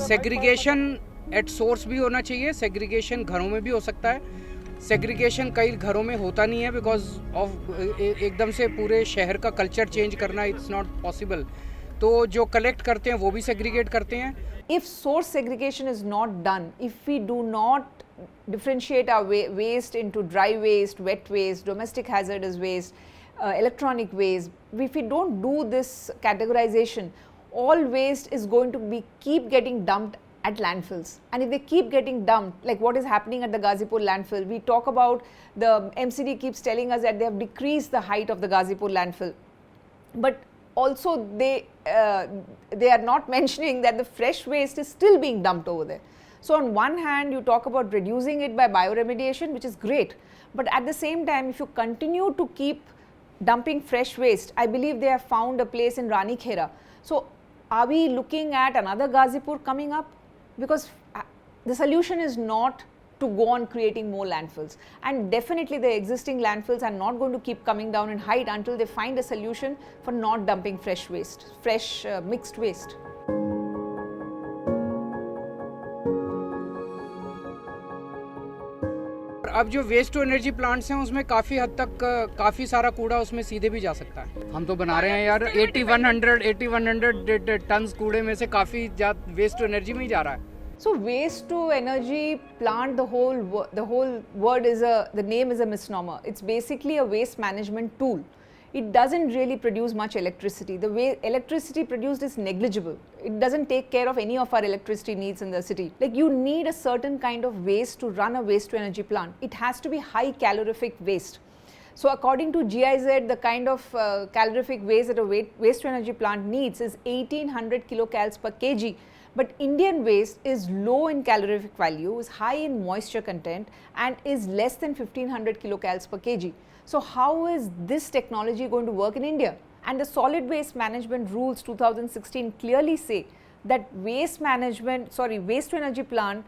Segregation at source भी होना चाहिए, सेग्रीगेशन घरों में भी हो सकता है, सेग्रीगेशन कई घरों में होता नहीं है बिकॉज ऑफ एकदम से पूरे शहर का कल्चर चेंज करना इट्स नॉट पॉसिबल। तो जो कलेक्ट करते हैं वो भी सेग्रीगेट करते हैं। If source segregation is not done, if we do not differentiate our waste into dry waste, wet waste, domestic hazardous waste, electronic waste, if we don't do this categorization, all waste is going to be keep getting dumped at landfills. And if they keep getting dumped, like what is happening at the Ghazipur landfill, we talk about the MCD keeps telling us that they have decreased the height of the Ghazipur landfill. But also they are not mentioning that the fresh waste is still being dumped over there. So on one hand you talk about reducing it by bioremediation, which is great, but at the same time if you continue to keep dumping fresh waste, I believe they have found a place in Ranikhera. So are we looking at another Ghazipur coming up? Because the solution is not to go on creating more landfills, and definitely the existing landfills are not going to keep coming down in height until they find a solution for not dumping fresh waste, fresh mixed waste. अब जो waste to energy plants हैं उसमें काफ़ी हद तक काफ़ी सारा कूड़ा उसमें सीधे भी जा सकता है। हम तो बना रहे हैं यार 8100 टन्स कूड़े में से काफ़ी वेस्ट टू एनर्जी में ही जा रहा है। So waste to energy plant, the whole word is the name is a misnomer. It's basically a waste management tool. It doesn't really produce much electricity. The way electricity produced is negligible. It doesn't take care of any of our electricity needs in the city. Like you need a certain kind of waste to run a waste to energy plant. It has to be high calorific waste. So according to GIZ, the kind of calorific waste that a waste to energy plant needs is 1800 kilocals per kg. But Indian waste is low in calorific value, is high in moisture content, and is less than 1500 kilocals per kg. So how is this technology going to work in India? And the solid waste management rules 2016 clearly say that waste to energy plant,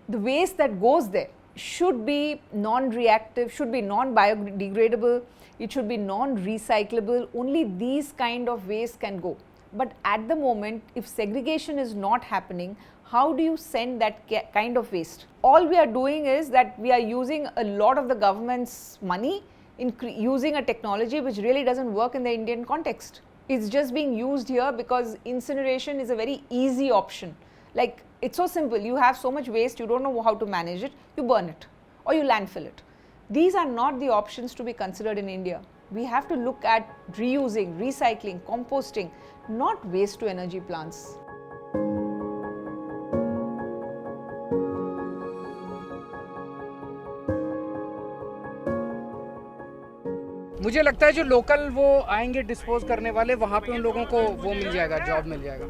the waste that goes there should be non-reactive, should be non-biodegradable, it should be non-recyclable. Only these kind of waste can go. But at the moment, if segregation is not happening, how do you send that kind of waste? All we are doing is that we are using a lot of the government's money in using a technology which really doesn't work in the Indian context. It's just being used here because incineration is a very easy option. Like it's so simple, you have so much waste, you don't know how to manage it, you burn it or you landfill it. These are not the options to be considered in India. We have to look at reusing, recycling, composting, not waste to energy plants. मुझे लगता है जो local वो आएंगे dispose करने वाले, वहाँ पे उन लोगों को वो मिल जाएगा, जॉब मिल जाएगा।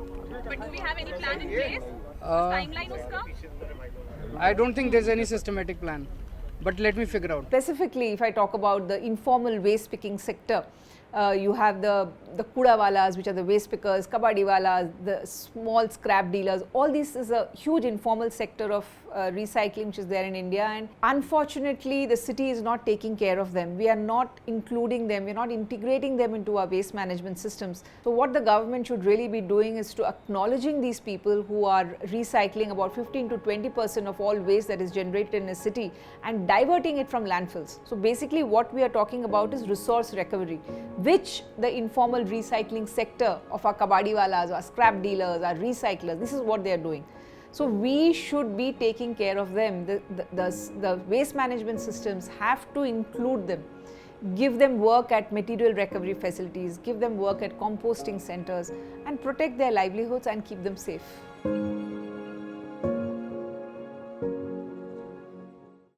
But do we have any plan in place? Timeline उसका? I don't think there's any systematic plan. But let me figure out. Specifically, if I talk about the informal waste picking sector, you have the kudawalas, which are the waste pickers, kabadiwalas, the small scrap dealers. All this is a huge informal sector of recycling which is there in India, and unfortunately the city is not taking care of them. We are not including them, we are not integrating them into our waste management systems. So what the government should really be doing is to acknowledging these people who are recycling about 15 to 20% of all waste that is generated in a city and diverting it from landfills. So basically what we are talking about is resource recovery, which the informal recycling sector of our kabadiwalas, our scrap dealers, our recyclers, this is what they are doing. So we should be taking care of them. The waste management systems have to include them, give them work at material recovery facilities, give them work at composting centers, and protect their livelihoods and keep them safe.